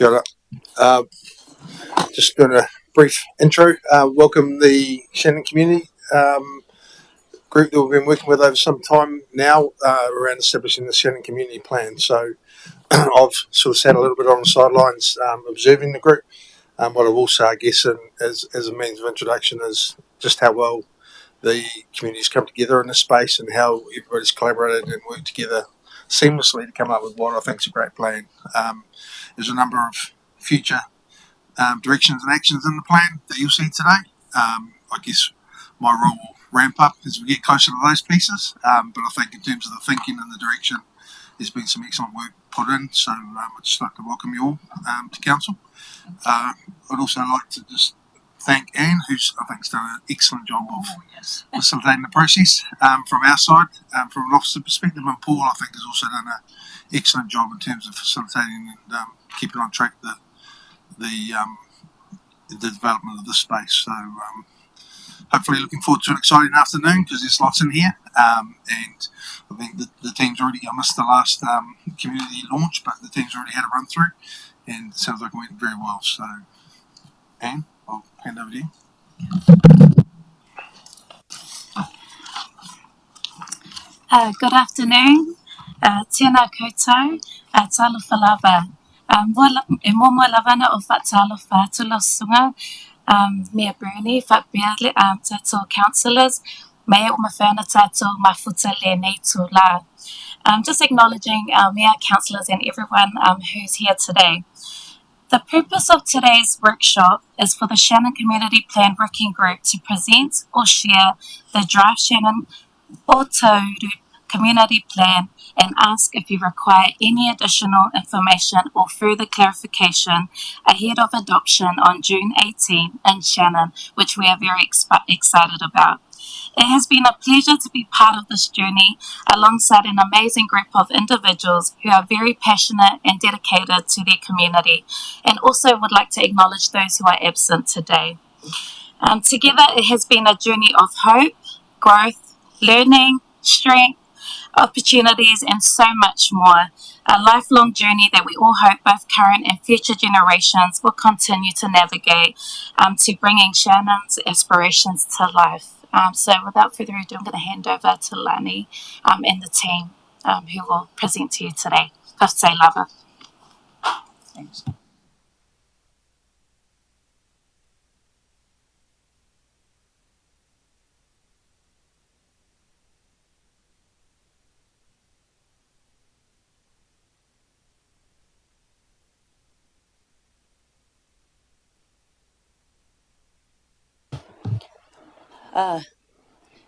Kia ora. Just doing a brief intro. Welcome the Shannon community group that we've been working with over some time now around establishing the Shannon community plan. So I've sort of sat a little bit on the sidelines observing the group. What I will say, I guess, as a means of introduction is just how well the community's come together in this space and how everybody's collaborated and worked together seamlessly to come up with what I think is a great plan. There's a number of future directions and actions in the plan that you'll see today. I guess my role will ramp up as we get closer to those pieces, but I think in terms of the thinking and the direction, there's been some excellent work put in, so I'd just like to welcome you all to Council. I'd also like to just thank Anne, who's I think has done an excellent job of facilitating the process from our side, from an officer perspective, and Paul I think has also done an excellent job in terms of facilitating and keeping on track the development of this space. So hopefully looking forward to an exciting afternoon because there's lots in here, and I think the team's already, I missed the last community launch, but the team's already had a run through and it sounds like it went very well. So Anne, I'll hand over to you. Good afternoon. Tēnā koutou, talofa lava. E momo lavana o whatalofa tulosunga, Mayor Bernie, whapea tato councillors, Mayor Umawhana tato mafuta le nei tū la. Just acknowledging our Mayor, councillors and everyone who's here today. The purpose of today's workshop is for the Shannon Community Plan Working Group to present or share the draft Shannon o Tauru Community Plan and ask if you require any additional information or further clarification ahead of adoption on June 18 in Shannon, which we are very excited about. It has been a pleasure to be part of this journey alongside an amazing group of individuals who are very passionate and dedicated to their community, and also would like to acknowledge those who are absent today. Together, it has been a journey of hope, growth, learning, strength, opportunities, and so much more. A lifelong journey that we all hope both current and future generations will continue to navigate to bringing Shannon's aspirations to life. So without further ado, I'm going to hand over to Lani and the team who will present to you today. Kaftai lava. Thanks.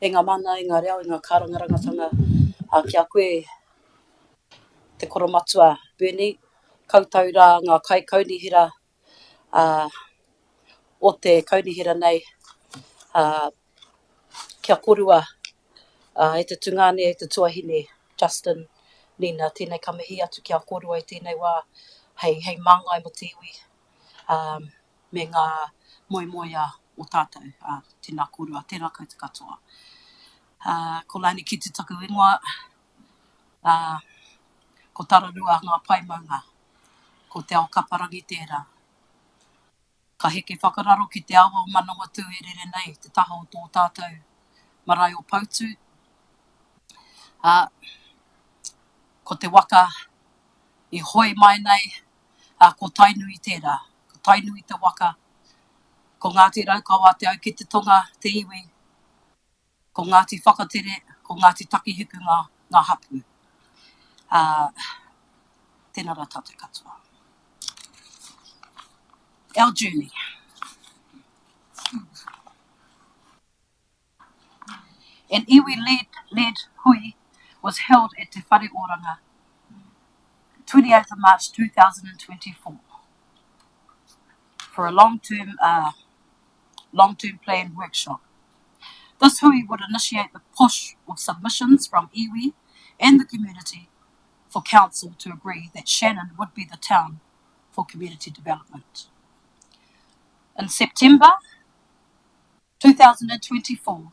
E ngā mana, e ngā reo, e ngā kārangarangatanga ki a koe te koromatua Bernie, koutou rā ngā kai kaunihira o te kaunihira nei kia korua e te tungane, e te tuahine Justin, Nina, tēnei kamihi atu kia korua i tēnei wā hei māngai mo te iwi me ngā moemoea o tātou, tēnā korua, tēnā koutou katoa. Ko Lani ki te taku ingoa, ko tararua ngā paimaunga, ko te ao kaparangi tērā. Ka heke whakararo ki te awa o manonga tū e rere nei, te taha o tō tātou marae o pautu. Ko te waka i hoi mai nei, ko tainui tērā, ko tainui te waka, ko Ngāti Raukawa te au ki te tonga, te iwi, ko Ngāti Whakatere, ko Ngāti Takihiku ngā hapu. Tēnā rā tātou katoa. Our journey. An iwi-led hui was held at Te Whare Oranga, 28th of March 2024, for a long-term plan workshop. This hui would initiate the push of submissions from iwi and the community for council to agree that Shannon would be the town for community development. In September 2024,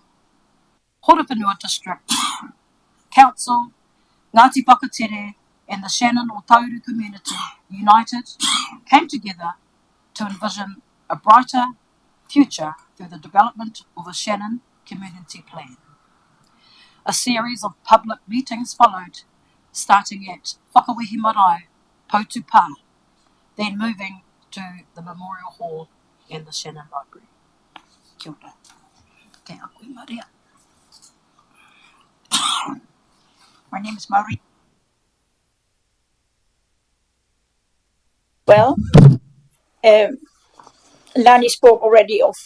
Horowhenua District Council, Ngāti Whakatere and the Shannon or Tauru community, united, came together to envision a brighter future through the development of a Shannon community plan. A series of public meetings followed, starting at Whakawehi Marae, Potupā, then moving to the Memorial Hall and the Shannon Library. Kia ora. Te a koe Maria. My name is Maureen. Well, Lani spoke already of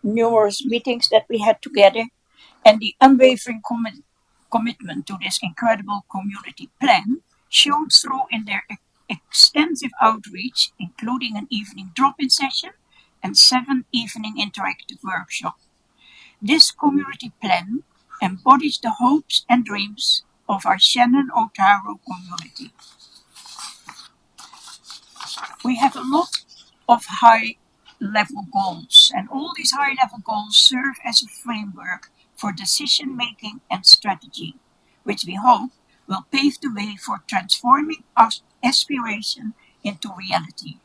numerous meetings that we had together, and the unwavering commitment to this incredible community plan shone through in their extensive outreach, including an evening drop-in session and 7 evening interactive workshops. This community plan embodies the hopes and dreams of our Shannon Otago community. We have a lot of high-level goals, and all these high-level goals serve as a framework for decision-making and strategy, which we hope will pave the way for transforming our aspiration into reality.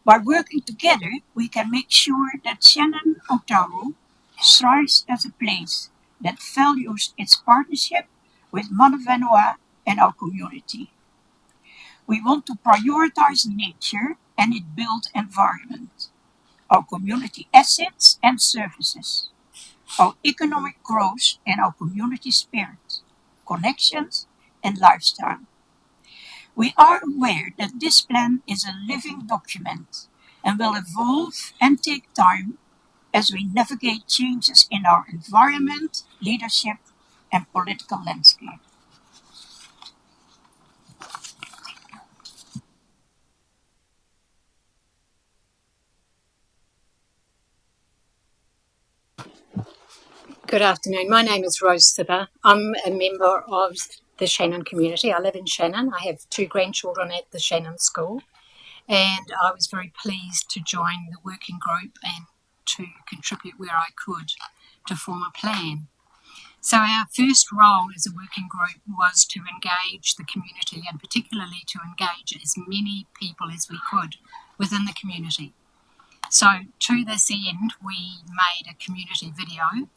By working together, we can make sure that Shannon Otago thrives as a place that values its partnership with Mana Whenua and our community. We want to prioritize nature and its built environment, our community assets and services, our economic growth and our community spirit, connections and lifestyle. We are aware that this plan is a living document and will evolve and take time as we navigate changes in our environment, leadership, and political landscape. Good afternoon. My name is Rose Sipper. I'm a member of the Shannon community. I live in Shannon. I have 2 grandchildren at the Shannon school, and I was very pleased to join the working group and to contribute where I could to form a plan. So our first role as a working group was to engage the community, and particularly to engage as many people as we could within the community. So to this end, we made a community video.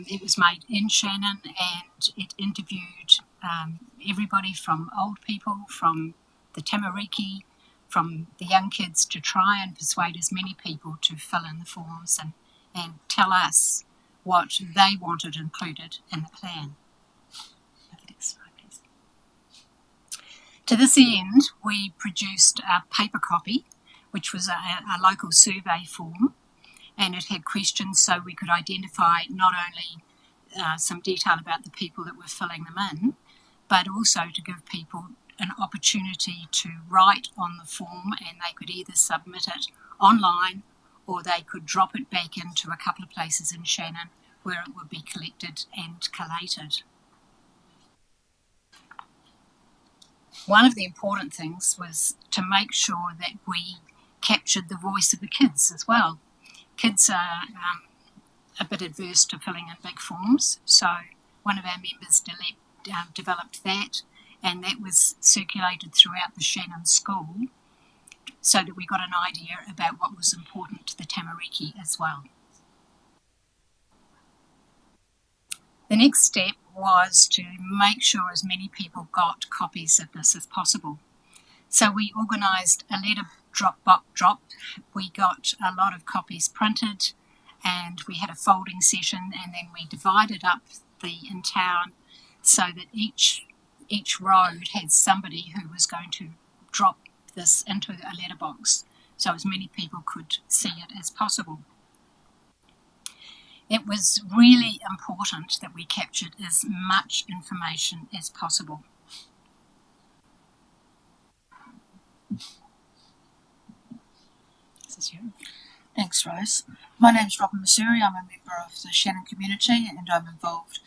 It was made in Shannon, and it interviewed everybody from old people, from the tamariki, from the young kids, to try and persuade as many people to fill in the forms and tell us what they wanted included in the plan. Next slide, please. To this end, we produced a paper copy, which was a local survey form, and it had questions so we could identify not only some detail about the people that were filling them in, but also to give people an opportunity to write on the form, and they could either submit it online or they could drop it back into a couple of places in Shannon where it would be collected and collated. One of the important things was to make sure that we captured the voice of the kids as well. Kids are a bit adverse to filling in big forms, so one of our members developed that, and that was circulated throughout the Shannon school so that we got an idea about what was important to the tamariki as well. The next step was to make sure as many people got copies of this as possible. So we organised a letter drop. We got a lot of copies printed, and we had a folding session, and then we divided up in town so that each road had somebody who was going to drop this into a letterbox so as many people could see it as possible. It was really important that we captured as much information as possible. This is you. Thanks, Rose. My name's Robin Missouri. I'm a member of the Shannon community, and I'm involved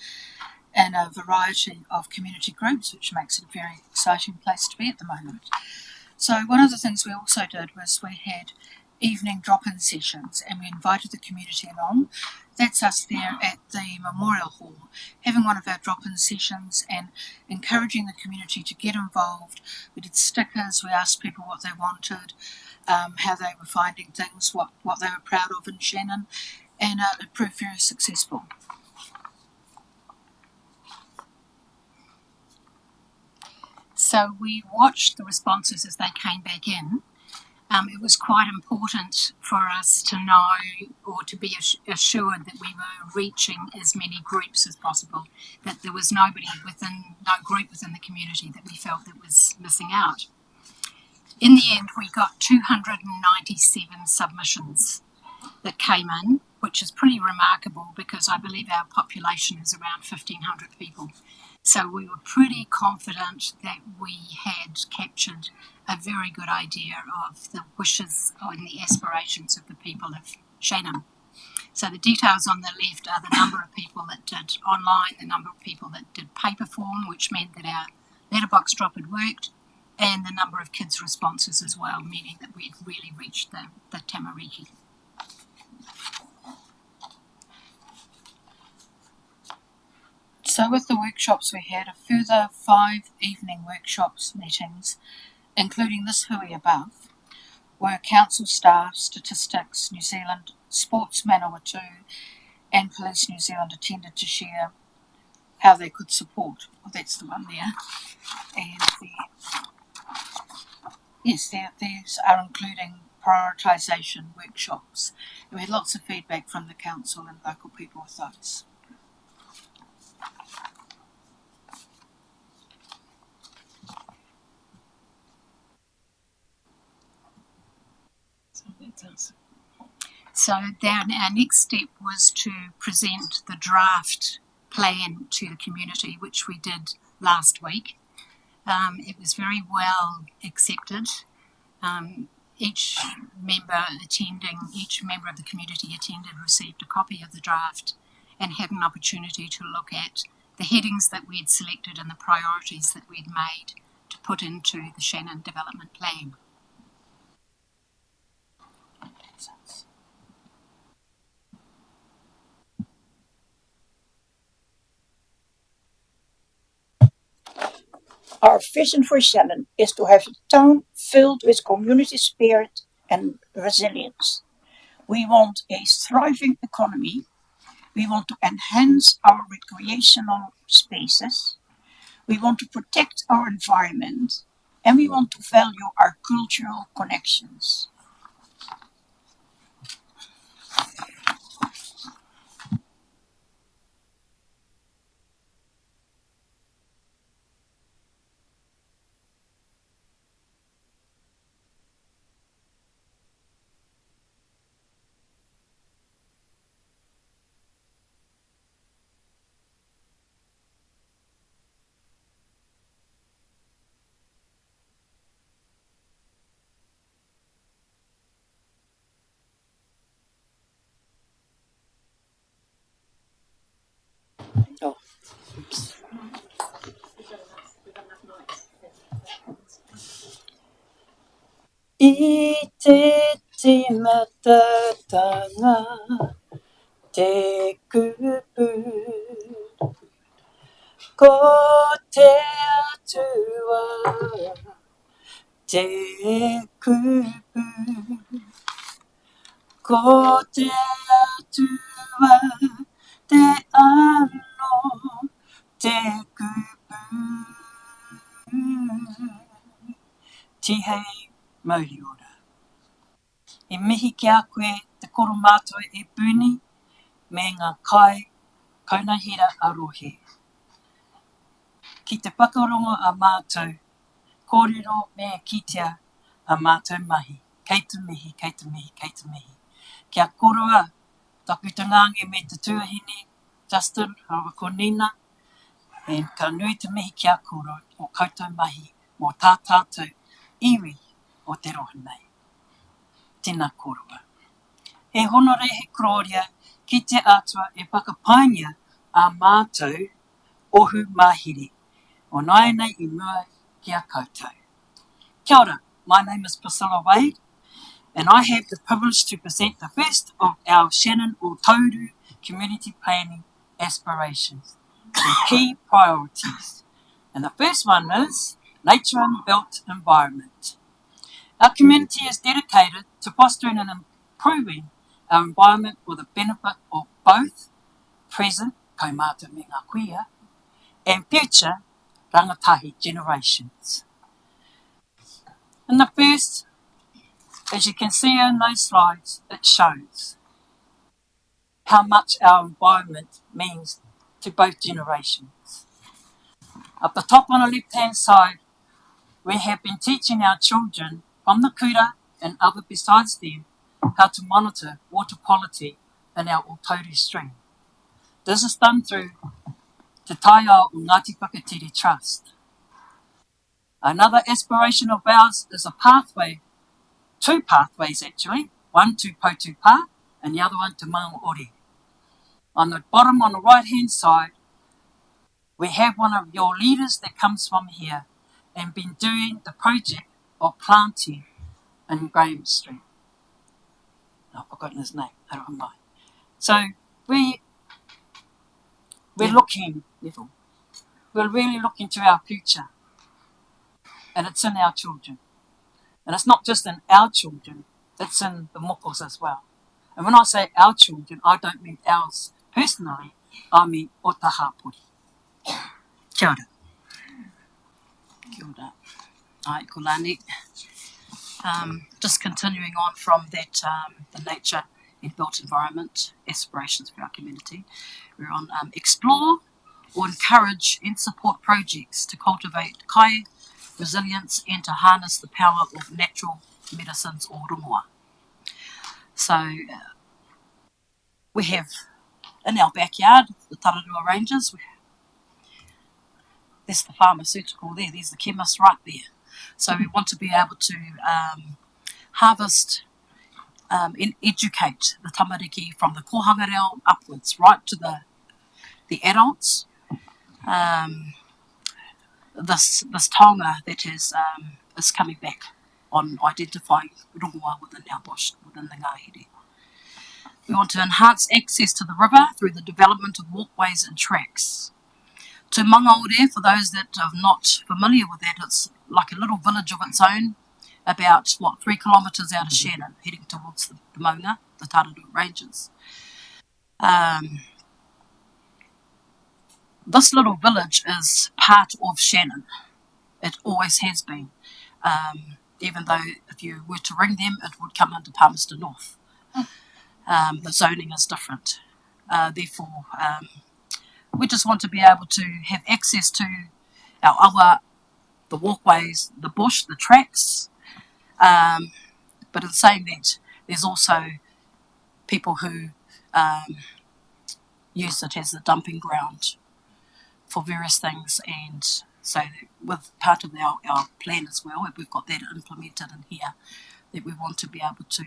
in a variety of community groups, which makes it a very exciting place to be at the moment. So one of the things we also did was we had evening drop-in sessions, and we invited the community along That's us there at the Memorial Hall, having one of our drop-in sessions and encouraging the community to get involved. We did stickers, we asked people what they wanted, how they were finding things, what they were proud of in Shannon, and it proved very successful. So we watched the responses as they came back in. It was quite important for us to know or to be assured that we were reaching as many groups as possible, that there was no group within the community that we felt that was missing out. In the end, we got 297 submissions that came in, which is pretty remarkable because I believe our population is around 1,500 people. So we were pretty confident that we had captured a very good idea of the wishes and the aspirations of the people of Shannon. So the details on the left are the number of people that did online, the number of people that did paper form, which meant that our letterbox drop had worked, and the number of kids' responses as well, meaning that we had really reached the tamariki. So with the workshops, we had a further 5 evening workshops meetings, including this hui above, where council staff, Statistics New Zealand, Sports Manawatu and Police New Zealand attended to share how they could support. Well, that's the one there. And these are including prioritisation workshops. And we had lots of feedback from the council and local people with those. So then our next step was to present the draft plan to the community, which we did last week. It was very well accepted. Each member of the community attended received a copy of the draft and had an opportunity to look at the headings that we had selected and the priorities that we'd made to put into the Shannon Development Plan. Our vision for Shannon is to have a town filled with community spirit and resilience. We want a thriving economy. We want to enhance our recreational spaces. We want to protect our environment. And we want to value our cultural connections. Oh, oops. I te matatanga te kupu ko te atua te kupu ko te atua te ano te kupu tihei mauri ora. E mihi ki a koe te koro mātua e puni me ngā kai kaunahira arohe. Ki te whakarongo a mātou, kōrero me kitea a mātou mahi. Kei te mihi, kei te mihi, kei te mihi. Kia koroa, taku te ngange me te tuahine, Justin, hawa ko Nina, e ka nui te mihi kia koro o koutou mahi mō tā tātou iwi o te rohe nei. Tēnā koroa. He honore he kroria ki te atua e whakapaingia a mātou ohu mahiri. O nai nei I mua ki a koutou. Kia ora, my name is Priscilla Wade, and I have the privilege to present the first of our Shannon o Tauru community planning aspirations and key priorities. And the first one is nature and built environment. Our community is dedicated to fostering and improving our environment for the benefit of both present, kaumata me ngā kuia, and future rangatahi generations. And the first, as you can see in those slides, it shows how much our environment means to both generations. At the top on the left-hand side, we have been teaching our children from the kura and other besides them how to monitor water quality in our Otauri stream. This is done through Te Taiao o Ngāti Whakatiri Trust. Another aspiration of ours is a pathway, two pathways actually, one to Poutupa and the other one to Maungaore. On the bottom on the right hand side, we have one of your leaders that comes from here and been doing the project of planting in Graham Street. I've forgotten his name, I don't know. So we're looking, we're really looking to our future, and it's in our children. And it's not just in our children, it's in the mokos as well. And when I say our children, I don't mean ours personally, I mean o tā hapori. Kia ora. Kia ora. Ai, ko lani. Just continuing on from that, the nature and built environment aspirations for our community. We're on explore or encourage and support projects to cultivate kai resilience and to harness the power of natural medicines or rongoa. So we have in our backyard the Tararua Ranges. There's the pharmaceutical there, there's the chemist right there. So we want to be able to harvest and educate the tamariki from the kohanga reo upwards, right to the adults. This taonga that is coming back on identifying rongoa within our bush, within the ngahere. We want to enhance access to the river through the development of walkways and tracks. To Maungaore, for those that are not familiar with that, it's like a little village of its own, about, 3 kilometres out of Shannon, heading towards the Maunga, the Tararua Ranges. This little village is part of Shannon. It always has been, even though if you were to ring them, it would come under Palmerston North. The zoning is different. Therefore, we just want to be able to have access to our awa, the walkways, the bush, the tracks. But in saying that, there's also people who use it as the dumping ground for various things, and so with part of our plan as well, we've got that implemented in here, that we want to be able to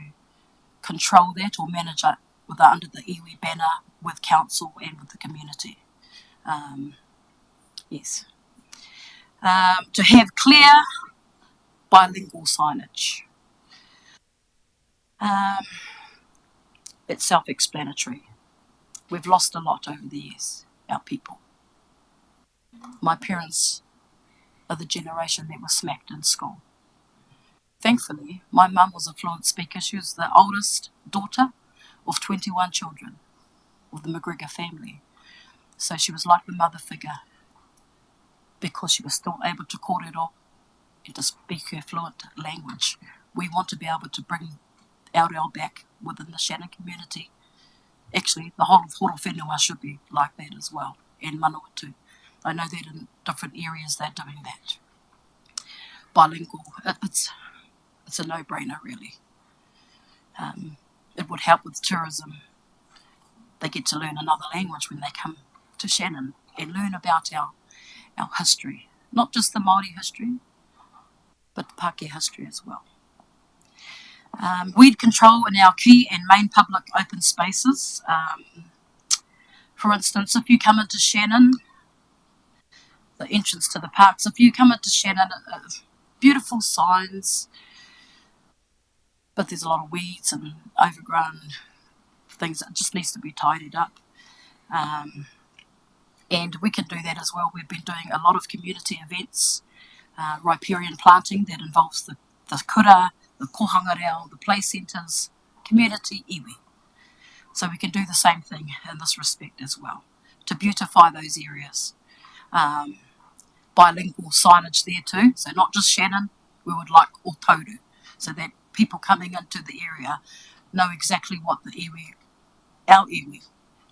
control that or manage it under the iwi banner with council and with the community. Yes. To have clear bilingual signage. It's self-explanatory. We've lost a lot over the years, our people. My parents are the generation that was smacked in school. Thankfully, my mum was a fluent speaker. She was the oldest daughter of 21 children of the McGregor family. So she was like the mother figure because she was still able to kōrero and to speak her fluent language. We want to be able to bring our reo back within the Shannon community. Actually, the whole of Horo Whenua should be like that as well, and Manawatu. I know that in different areas they're doing that. Bilingual, it's a no-brainer really. It would help with tourism. They get to learn another language when they come to Shannon and learn about our history. Not just the Māori history, but the Pākehā history as well. Weed control in our key and main public open spaces. For instance, if you come into Shannon, the entrance to the parks, if you come into Shannon, beautiful signs, but there's a lot of weeds and overgrown things that just needs to be tidied up. And we can do that as well. We've been doing a lot of community events, riparian planting that involves the kura, the kohanga reo, the play centres, community iwi. So we can do the same thing in this respect as well, to beautify those areas. Bilingual signage there too, so not just Shannon, we would like Otauru, so that people coming into the area know exactly what the iwi, our iwi,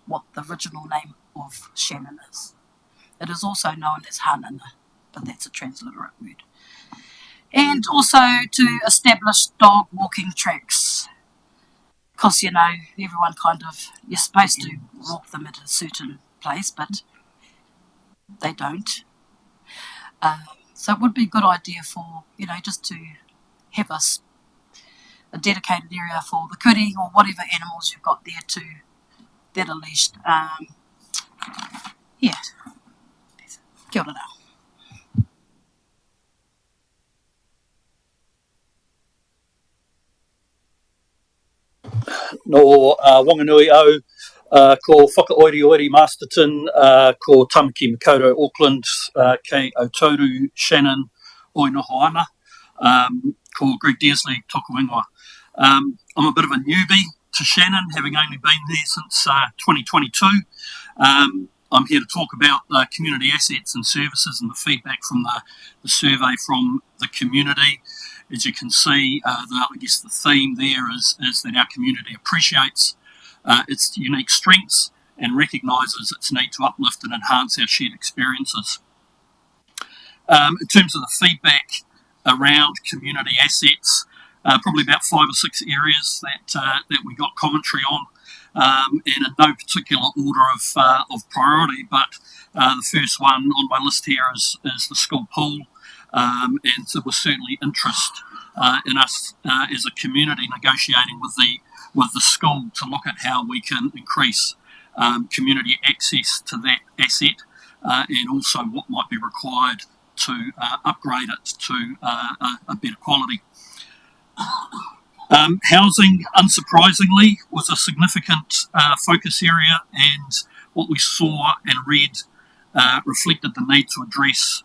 what the original name of Shannon is. It is also known as Hanana, but that's a transliterate word. And also to establish dog walking tracks, because everyone you're supposed to walk them at a certain place, but they don't. So it would be a good idea for, just to have a dedicated area for the kuri or whatever animals you've got there that are leashed. Yeah. Kia ora. No Wanganui au, ko Whakaoiri Masterton, ko Tamaki Makaurau Auckland, kei Otauru Shannon oi noho ana, ko Greg Dearsley toko ingoa. I'm a bit of a newbie to Shannon, having only been there since 2022. I'm here to talk about community assets and services and the feedback from the survey from the community. As you can see, I guess the theme there is that our community appreciates its unique strengths and recognises its need to uplift and enhance our shared experiences. In terms of the feedback around community assets, probably about 5 or 6 areas that we got commentary on, and in no particular order of priority, but the first one on my list here is the school pool, and there was certainly interest in us as a community negotiating with the school to look at how we can increase community access to that asset, and also what might be required to upgrade it to a better quality. Housing, unsurprisingly, was a significant focus area, and what we saw and read reflected the need to address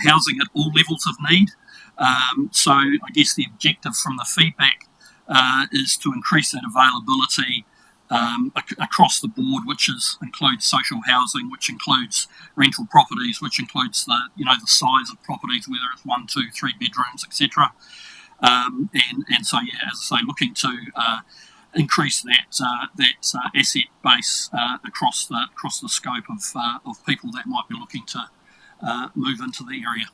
housing at all levels of need. So I guess the objective from the feedback is to increase that availability across the board, which includes social housing, which includes rental properties, which includes the size of properties, whether it's 1, 2, 3 bedrooms, etc. And so, yeah, as I say, looking to increase that asset base across the scope of people that might be looking to move into the area.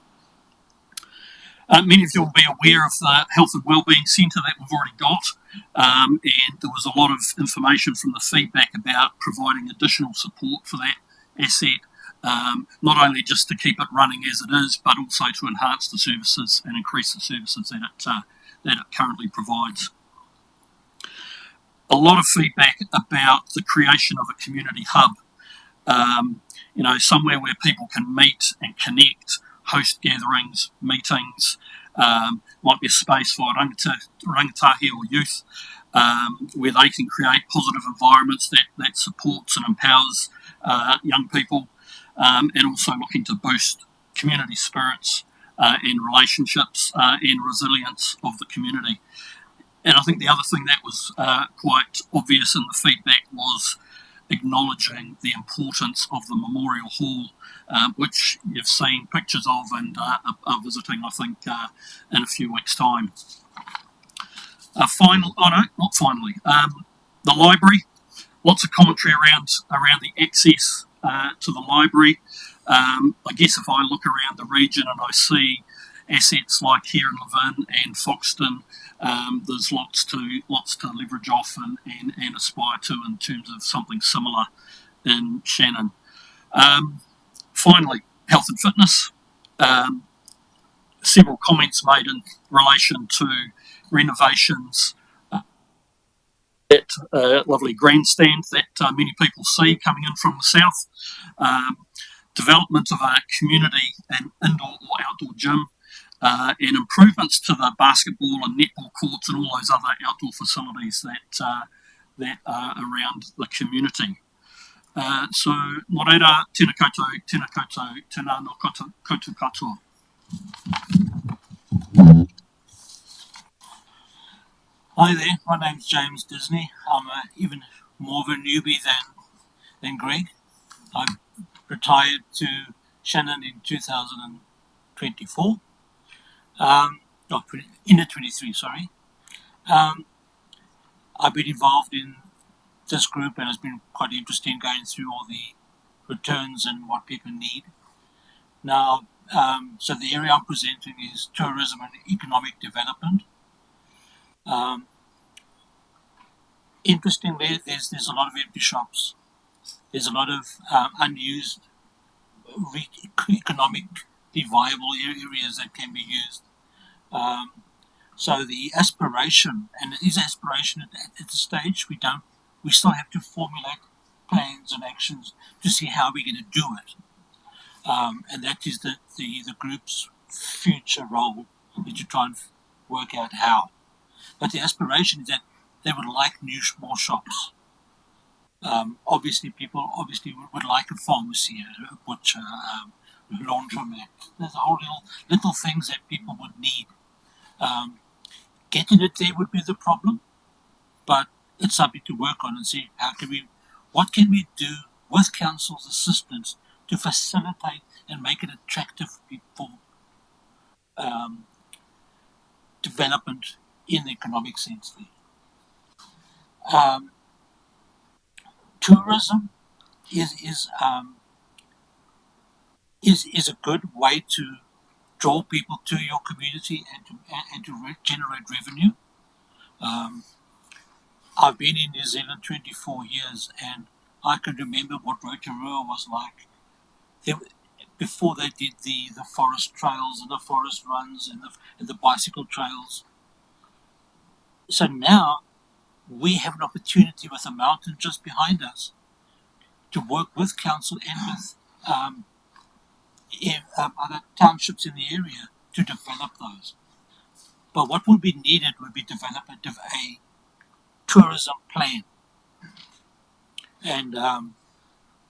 Many of you will be aware of the Health and Wellbeing Centre that we've already got, and there was a lot of information from the feedback about providing additional support for that asset, not only just to keep it running as it is, but also to enhance the services and increase the services that it currently provides. A lot of feedback about the creation of a community hub, somewhere where people can meet and connect, host gatherings, meetings, might be a space for rangatahi or youth, where they can create positive environments that supports and empowers young people, and also looking to boost community spirits and relationships and resilience of the community. And I think the other thing that was quite obvious in the feedback was acknowledging the importance of the Memorial Hall, which you've seen pictures of and are visiting, I think, in a few weeks' time. The library. Lots of commentary around the access to the library. I guess if I look around the region and I see assets like here in Levin and Foxton, there's lots to leverage off and aspire to in terms of something similar in Shannon. Finally, health and fitness. Several comments made in relation to renovations. That lovely grandstand that many people see coming in from the south. Development of a community and indoor or outdoor gym. And improvements to the basketball and netball courts and all those other outdoor facilities that are around the community. So, nō reira, tēnā koutou, tēnā no koutou katoa. Hi there, my name's James Disney. I'm even more of a newbie than Greg. I retired to Shannon in 2024. End of 23, sorry. I've been involved in this group and it's been quite interesting going through all the returns and what people need. Now, so the area I'm presenting is tourism and economic development. Interestingly, there's a lot of empty shops. There's a lot of unused, economically viable areas that can be used. So the aspiration, and it is aspiration at this stage, we still have to formulate plans and actions to see how we're going to do it. And that is the group's future role, is to try and work out how. But the aspiration is that they would like more shops. Obviously, people would like a pharmacy, a butcher, a laundromat. There's a whole little things that people would need. Getting it there would be the problem, but it's something to work on and see what can we do with council's assistance to facilitate and make it attractive for development in the economic sense there. Tourism is a good way to draw people to your community and to generate revenue. I've been in New Zealand 24 years and I can remember what Rotorua was like. Before they did the forest trails and the forest runs and the bicycle trails. So now we have an opportunity with a mountain just behind us to work with council and with other townships in the area to develop those. But what would be needed would be development of a tourism plan. And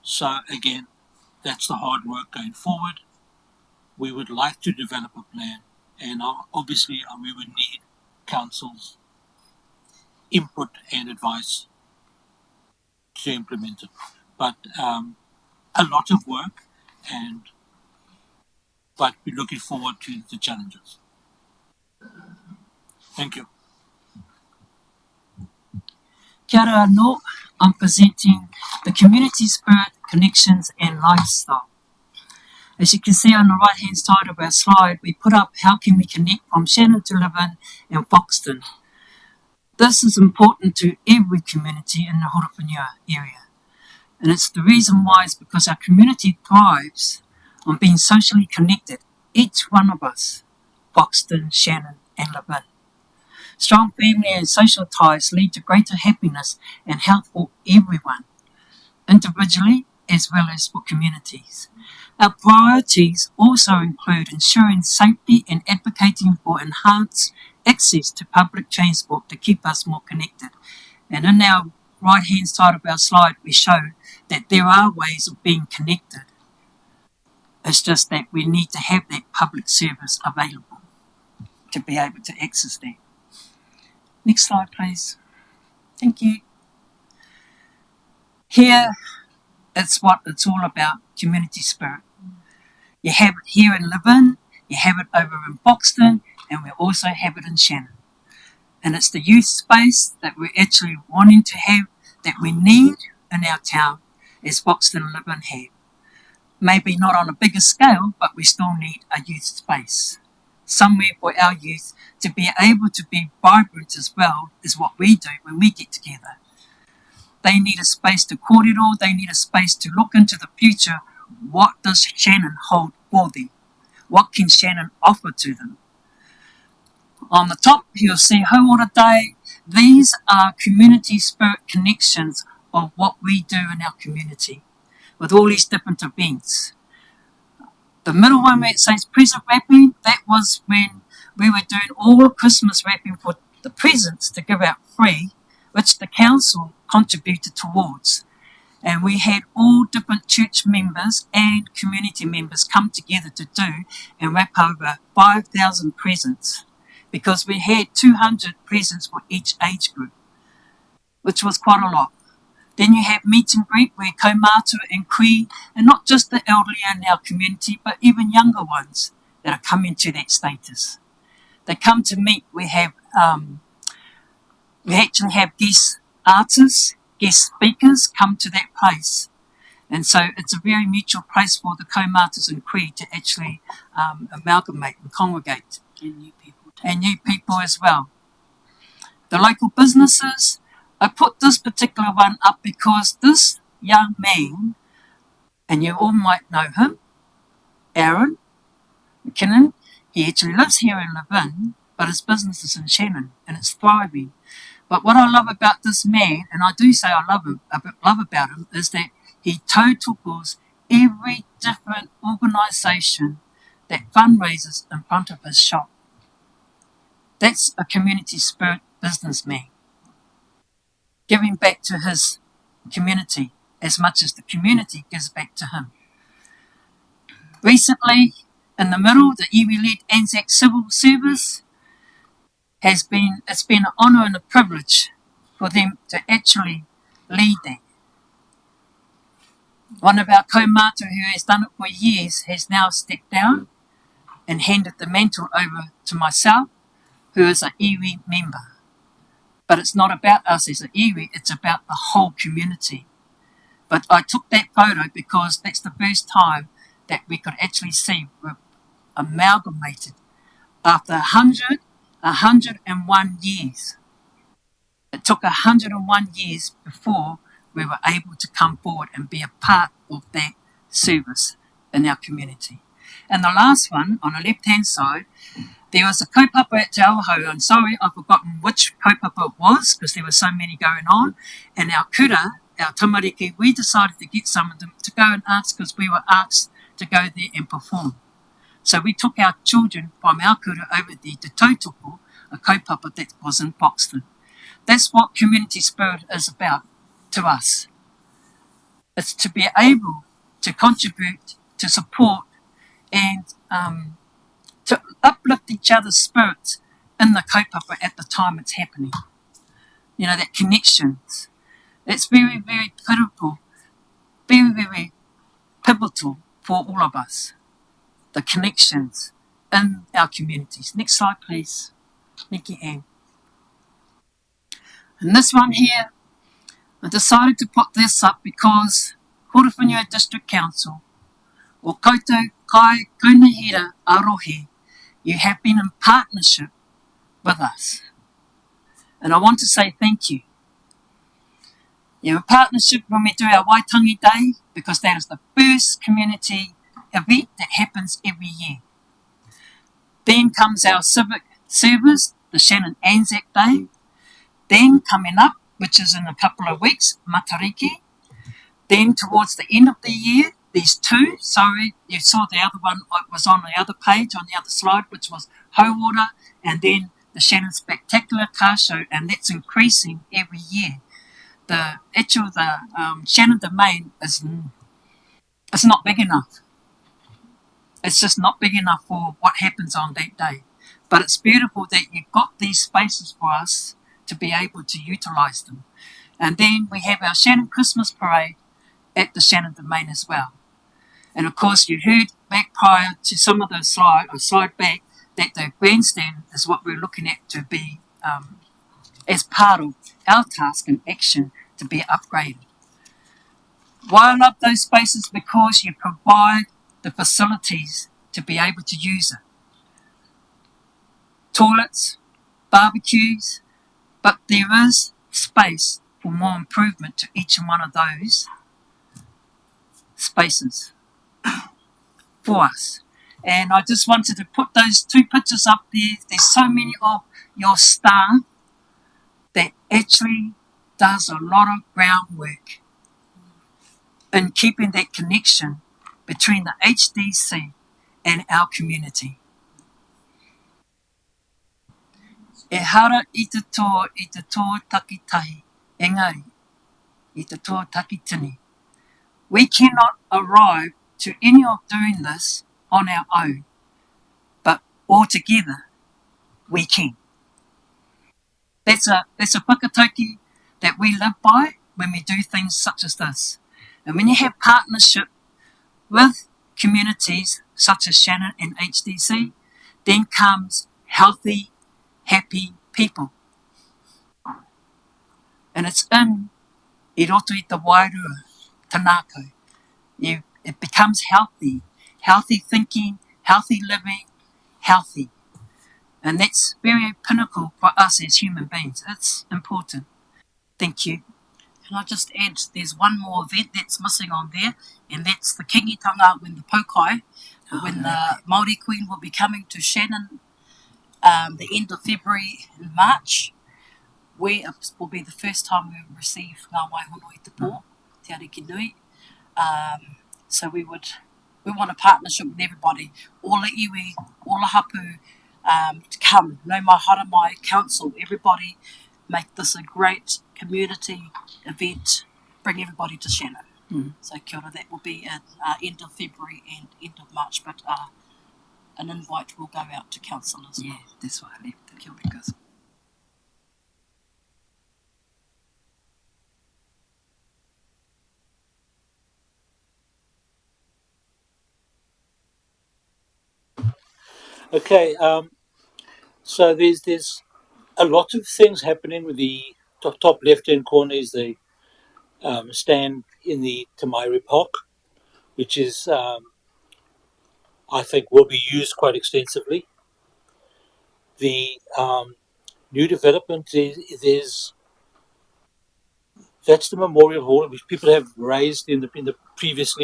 so again, that's the hard work going forward. We would like to develop a plan, and obviously we would need council's input and advice to implement it. But a lot of work, but we're looking forward to the challenges. Thank you. Kia ora anō, I'm presenting the community spirit, connections and lifestyle. As you can see on the right hand side of our slide, we put up how can we connect from Shannon to Levin and Foxton. This is important to every community in the Horowhenua area. And it's the reason why is because our community thrives on being socially connected, each one of us, Foxton, Shannon and Levin. Strong family and social ties lead to greater happiness and health for everyone, individually as well as for communities. Our priorities also include ensuring safety and advocating for enhanced access to public transport to keep us more connected. And in our right-hand side of our slide, we show that there are ways of being connected. It's just that we need to have that public service available to be able to access that. Next slide, please. Thank you. Here, it's what it's all about, community spirit. You have it here in Levin, you have it over in Foxton, and we also have it in Shannon. And it's the youth space that we're actually wanting to have, that we need in our town, as Foxton and Levin have. Maybe not on a bigger scale, but we still need a youth space. Somewhere for our youth to be able to be vibrant as well as what we do when we get together. They need a space to kōrero, they need a space to look into the future. What does Shannon hold for them? What can Shannon offer to them? On the top, you'll see Hauora Day. These are community spirit connections of what we do in our community with all these different events. The middle one where it says present wrapping, that was when we were doing all Christmas wrapping for the presents to give out free, which the council contributed towards. And we had all different church members and community members come together to do and wrap over 5,000 presents, because we had 200 presents for each age group, which was quite a lot. Then you have meet and greet where kaumātua and koe, and not just the elderly in our community, but even younger ones that are coming to that status. They come to meet. We actually have guest artists, guest speakers come to that place. And so it's a very mutual place for the kaumātas and koe to actually amalgamate and congregate. And new people too. And new people as well. The local businesses, I put this particular one up because this young man, and you all might know him, Aaron McKinnon, he actually lives here in Levin, but his business is in Shannon, and it's thriving. But what I love about this man, and I do say I love about him, is that he totals every different organisation that fundraises in front of his shop. That's a community spirit businessman, giving back to his community as much as the community gives back to him. Recently, in the middle, the iwi-led Anzac Civil Service it's been an honour and a privilege for them to actually lead that. One of our kaumātua who has done it for years has now stepped down and handed the mantle over to myself, who is an iwi member. But it's not about us as an iwi, it's about the whole community. But I took that photo because that's the first time that we could actually see we're amalgamated after 101 years. It took 101 years before we were able to come forward and be a part of that service in our community. And the last one, on the left-hand side, there was a kaupapa at Te Awaho. I'm sorry, I've forgotten which kaupapa it was because there were so many going on. And our kura, our tamariki, we decided to get some of them to go and ask because we were asked to go there and perform. So we took our children from our kura over there to Tautoko, a kaupapa that was in Foxton. That's what community spirit is about to us. It's to be able to contribute, to support, and to uplift each other's spirits in the kaupapa at the time it's happening. You know, that connections. It's very, very pivotal, very, very pivotal for all of us. The connections in our communities. Next slide, please. Thank you, Anne. And this one here, I decided to put this up because Horowhenua District Council, or koutou kai kaunahira arohe, you have been in partnership with us. And I want to say thank you. You're in partnership when we do our Waitangi Day, because that is the first community event that happens every year. Then comes our civic service, the Shannon Anzac Day. Then coming up, which is in a couple of weeks, Matariki. Then towards the end of the year, there's two. Sorry, you saw the other one was on the other page, on the other slide, which was Hauora, and then the Shannon Spectacular Car Show, and that's increasing every year. The Shannon Domain is not big enough. It's just not big enough for what happens on that day. But it's beautiful that you've got these spaces for us to be able to utilise them. And then we have our Shannon Christmas Parade at the Shannon Domain as well. And of course you heard back prior to some of the slide back, that the grandstand is what we're looking at to be as part of our task and action to be upgraded. Why I love those spaces? Because you provide the facilities to be able to use it. Toilets, barbecues, but there is space for more improvement to each and one of those spaces for us. And I just wanted to put those two pictures up there. There's so many of your staff that actually does a lot of groundwork in keeping that connection between the HDC and our community. E hara i te tō takitahi, engari, i te tō takitini, We cannot arrive to any of doing this on our own, but all together we can. That's a whakatauki that we live by when we do things such as this. And when you have partnership with communities such as Shannon and HDC, then comes healthy, happy people. And it's in I roto I te wairua, tanako. It becomes healthy thinking, healthy living, healthy. And that's very pinnacle for us as human beings. It's important. Thank you. Can I just add, there's one more event that's missing on there, and that's the kingitanga when the Pokai, when the Māori Queen will be coming to Shannon the end of February and March. It will be the first time we will receive ngā waihono i te pō, te ariki nui. So we want a partnership with everybody, all the iwi, all the hapu, to come, no mai haramai, council, everybody, make this a great community event, bring everybody to Shannon. So kia ora, that will be at end of February and end of March, but an invite will go out to council as well. Yeah, that's why I left. Kia ora, guys. Okay, so there's a lot of things happening with the top left-hand corner is the stand in the Te Maire Park, which is, I think, will be used quite extensively. The new development is that's the Memorial Hall, which people have raised in the previous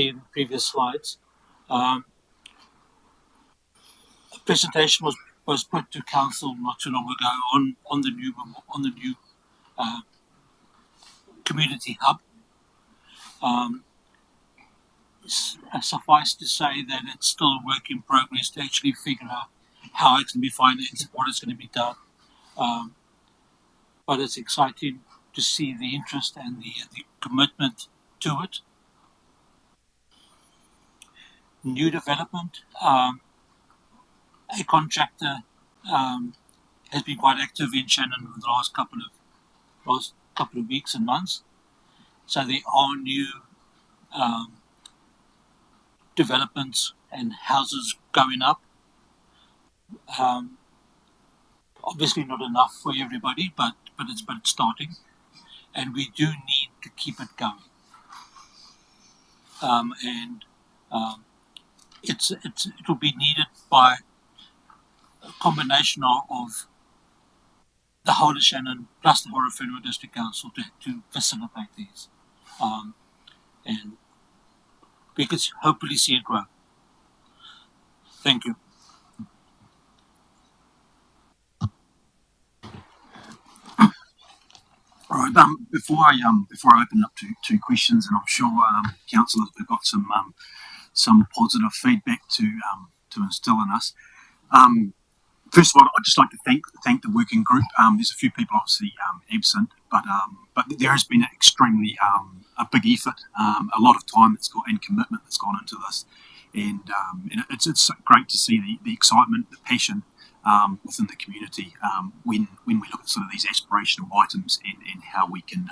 slides. A presentation was put to council not too long ago on the new community hub. Suffice to say that it's still a work in progress to actually figure out how it's going to be financed, what is going to be done. But it's exciting to see the interest and the commitment to it. New development. A contractor has been quite active in Shannon over the last couple of weeks and months. So there are new developments and houses going up. Obviously not enough for everybody, but it's starting, and we do need to keep it going. It will be needed by a combination of the whole of Shannon plus the Hora Whenua District Council to facilitate these, and we could hopefully see it grow. Thank you. All right. Before I open up to questions, and I'm sure councillors have got some positive feedback to instill in us. First of all, I'd just like to thank the working group. There's a few people obviously absent, but there has been extremely a big effort, a lot of time and commitment that's gone into this, and it's great to see the excitement, the passion within the community when we look at sort of these aspirational items and how we can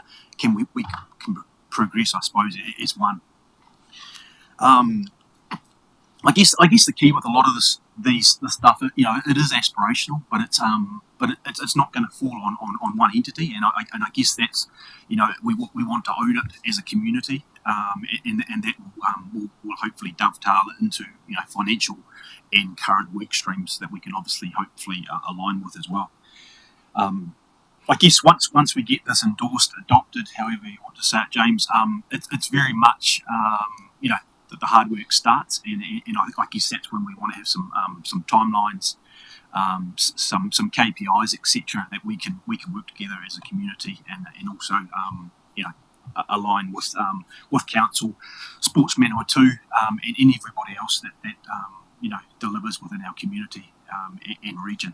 progress, I suppose, as one. I guess the key with a lot of this stuff, it is aspirational, but it's not going to fall on one entity, and I guess that's, we want to own it as a community, and that will hopefully dovetail into financial and current work streams that we can hopefully align with as well. I guess once we get this endorsed, adopted, however you want to say it, James, it's very much that the hard work starts, and I guess that's when we want to have some timelines, some KPIs, etc., that we can work together as a community, and also align with council, Sports Manua too, and everybody else that delivers within our community and region.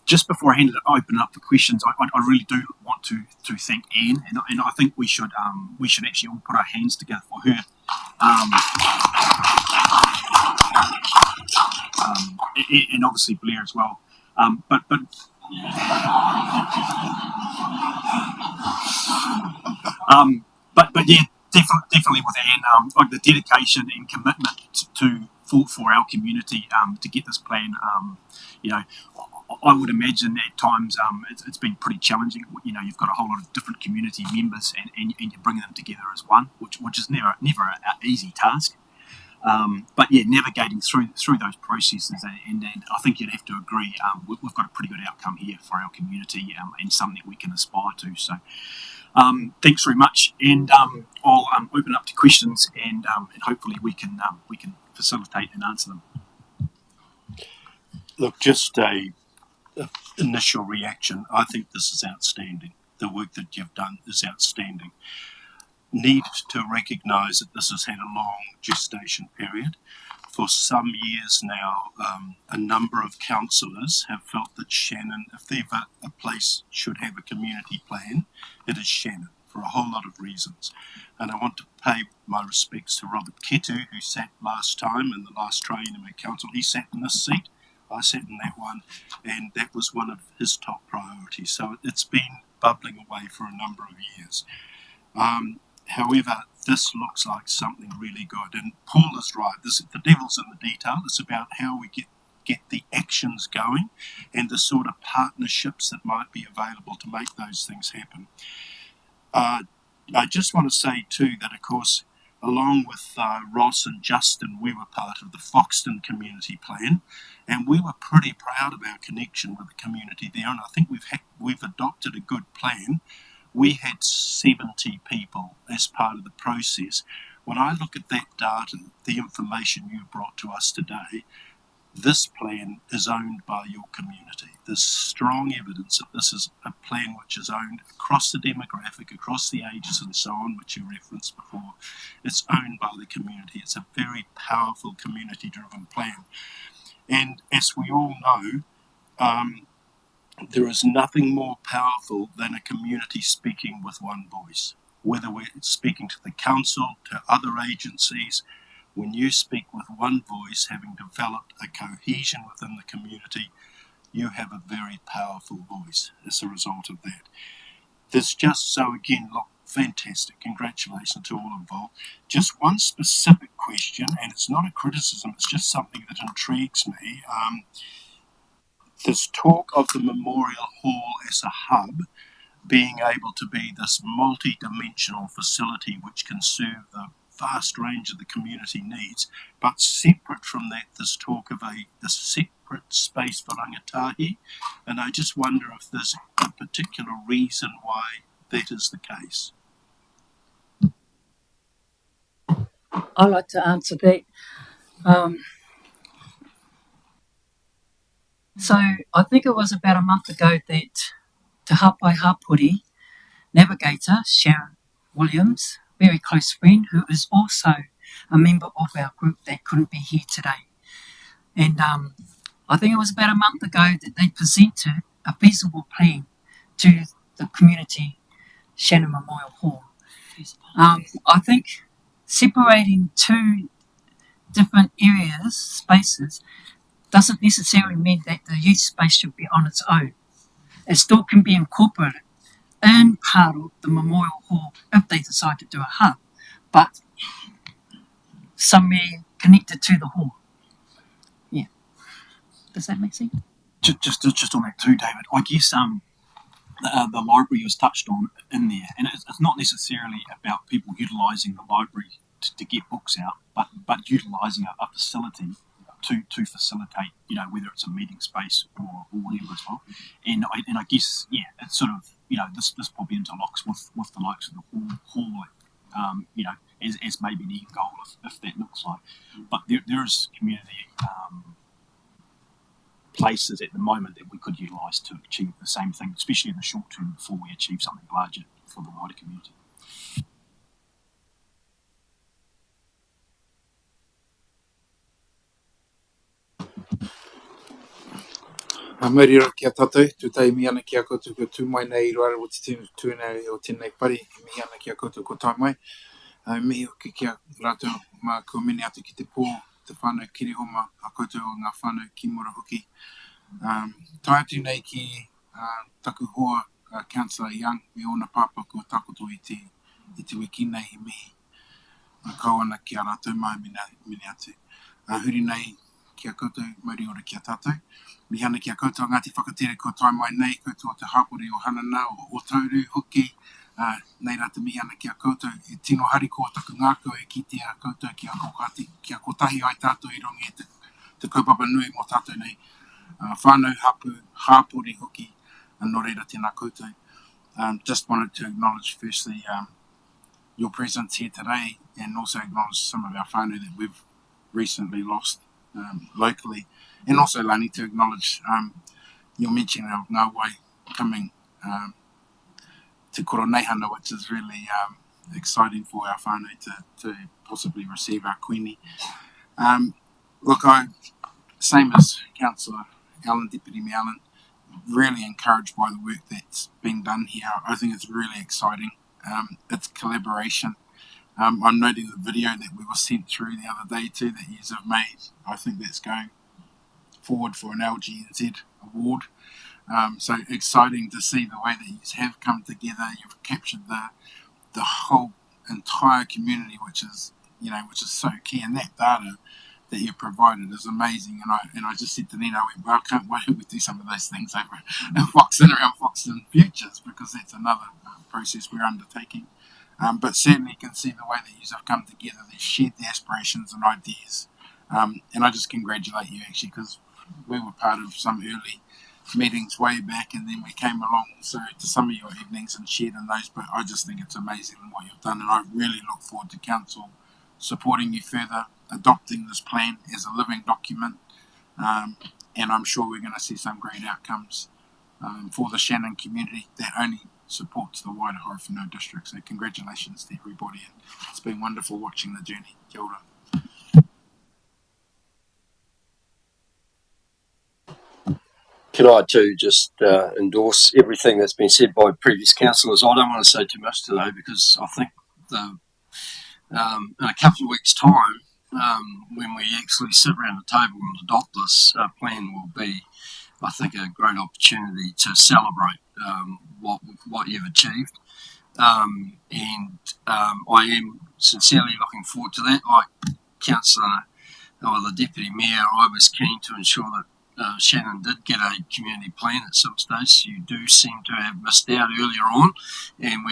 Just before I open it up for questions, I really do want to thank Anne, and I think we should actually all put our hands together for her. And obviously Blair as well. But yeah, definitely with Anne, like the dedication and commitment for our community to get this plan. I would imagine at times it's been pretty challenging. You've got a whole lot of different community members, and you're bringing them together as one, which is never an easy task. But yeah, navigating through those processes, and I think you'd have to agree, we've got a pretty good outcome here for our community, and something we can aspire to. So, thanks very much, and I'll open up to questions, and hopefully we can facilitate and answer them. Look, just a initial reaction. I think this is outstanding. The work that you've done is outstanding. Need to recognise that this has had a long gestation period. For some years now, a number of councillors have felt that Shannon, if ever a place should have a community plan, it is Shannon, for a whole lot of reasons. And I want to pay my respects to Robert Ketu, who sat last time in the last Training Council. He sat in this seat, I sat in that one, and that was one of his top priorities. So it's been bubbling away for a number of years. However, this looks like something really good, and Paul is right. The devil's in the detail. It's about how we get the actions going and the sort of partnerships that might be available to make those things happen. I just want to say too that, of course, along with Ross and Justin, we were part of the Foxton Community Plan, and we were pretty proud of our connection with the community there, and I think we've adopted a good plan. We had 70 people as part of the process. When I look at that data, the information you brought to us today, this plan is owned by your community. There's strong evidence that this is a plan which is owned across the demographic, across the ages and so on, which you referenced before. It's owned by the community. It's a very powerful community-driven plan. And as we all know, there is nothing more powerful than a community speaking with one voice. Whether we're speaking to the council, to other agencies, when you speak with one voice, having developed a cohesion within the community, you have a very powerful voice as a result of that. There's just, so again, look, fantastic. Congratulations to all involved. Just one specific question, and it's not a criticism, it's just something that intrigues me. This talk of the Memorial Hall as a hub being able to be this multi-dimensional facility which can serve the vast range of the community needs, but separate from that, this talk of a separate space for rangatahi, and I just wonder if there's a particular reason why that is the case. I'd like to answer that. So I think it was about a month ago that Te Hapai Hapuri navigator, Sharon Williams, very close friend, who is also a member of our group that couldn't be here today. And I think it was about a month ago that they presented a feasible plan to the community Shannon Memorial Hall. I think separating two different areas, spaces, doesn't necessarily mean that the youth space should be on its own. It still can be incorporated in part of the Memorial Hall if they decide to do a hub, but somewhere connected to the hall. Yeah. Does that make sense? Just on that too, David, I guess the library was touched on in there, and it's not necessarily about people utilising the library to get books out, but utilising a facility to facilitate, whether it's a meeting space or whatever as well. And I guess, yeah, it's sort of, this probably interlocks with the likes of the hall, as maybe the end goal, if that looks like. But there is community places at the moment that we could utilise to achieve the same thing, especially in the short term before we achieve something larger for the wider community. Mauriro kia tātou, tutai mi ana kia koutou ko tū mai nei roara o te tino tūnei o tēnei pari, mi ana kia koutou ko tai mai. Mihi hoki kia rātou mā kua mene atu ki te pō, te whānau kirihoma, a koutou o ngā whānau ki mora hoki. Tai atu nei ki taku hoa Councillor Young, me ona pāpā kua takoto i te wiki nei he mihi. Kauana ki a rātou mai mene atu. Huri nei kia koutou, mauri ora kia tātou. Mihi ana kia koutou Ngāti Whakatere ko tai mai nei, koutou o te hapori o Hanana o Tauru hoki. Nei rata mihi ana kia koutou, e tino hari ko taku ngākau e kitea koutou kia kokati, kia kotahi ai tātou i rongi e te kaupapa nui mo tātou nei. Whānau hapu, hāpori hoki, no reira tēnā koutou. Just wanted to acknowledge firstly your presence here today and also acknowledge some of our whānau that we've recently lost locally, and also Lani to acknowledge your mention of Ngāwai coming to Koroneihana, which is really exciting for our whānau to possibly receive our kuini. Look, same as Councillor Allen, Deputy Mayor Allen, really encouraged by the work that's been done here. I think it's really exciting. It's collaboration. I'm noting the video that we were sent through the other day too that you have made. I think that's going forward for an LGNZ award. So exciting to see the way that you have come together. You've captured the whole entire community, which is so key, and that data that you've provided is amazing. And I just said to Nina, well, why don't we do some of those things over in Foxton, around Foxton Futures, because that's another process we're undertaking. But certainly you can see the way that you have come together, they've shared the aspirations and ideas. And I just congratulate you actually, because we were part of some early meetings way back, and then we came along also to some of your evenings and shared in those. But I just think it's amazing what you've done, and I really look forward to Council supporting you further, adopting this plan as a living document, and I'm sure we're going to see some great outcomes for the Shannon community that only supports the wider Horowhenua district. So congratulations to everybody, and it's been wonderful watching the journey. Kia ora. Can I too just endorse everything that's been said by previous councillors? I don't want to say too much today because I think in a couple of weeks' time, when we actually sit around the table and adopt this plan, will be, I think, a great opportunity to celebrate what you've achieved. And I am sincerely looking forward to that. Like Councillor or the Deputy Mayor, I was keen to ensure that Shannon did get a community plan at some stage. You do seem to have missed out earlier on, and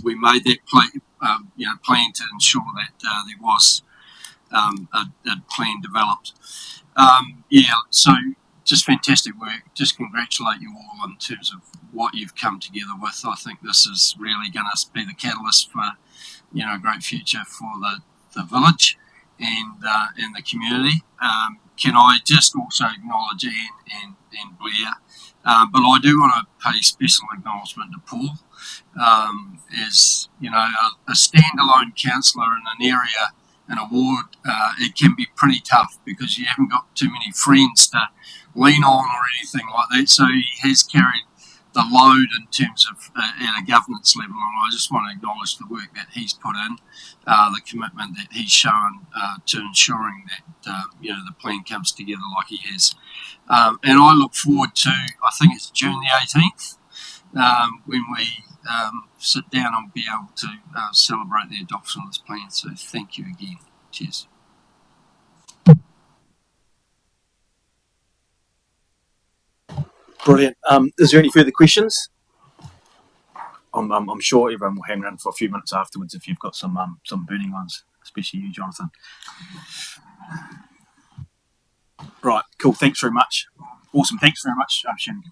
we made that plan to ensure that there was a plan developed. So just fantastic work. Just congratulate you all in terms of what you've come together with. I think this is really going to be the catalyst for a great future for the village and the community. Can I just also acknowledge Anne and Blair, but I do want to pay special acknowledgement to Paul. As a standalone councillor in an area, an award, it can be pretty tough because you haven't got too many friends to lean on or anything like that. So he has carried the load in terms of at a governance level, and I just want to acknowledge the work that he's put in, the commitment that he's shown to ensuring that the plan comes together like he has. And I look forward to, I think it's June the 18th, when we sit down and be able to celebrate the adoption of this plan. So thank you again. Cheers. Brilliant. Is there any further questions? I'm sure everyone will hang around for a few minutes afterwards if you've got some burning ones, especially you, Jonathan. Right, cool. Thanks very much. Awesome. Thanks very much, Shannon.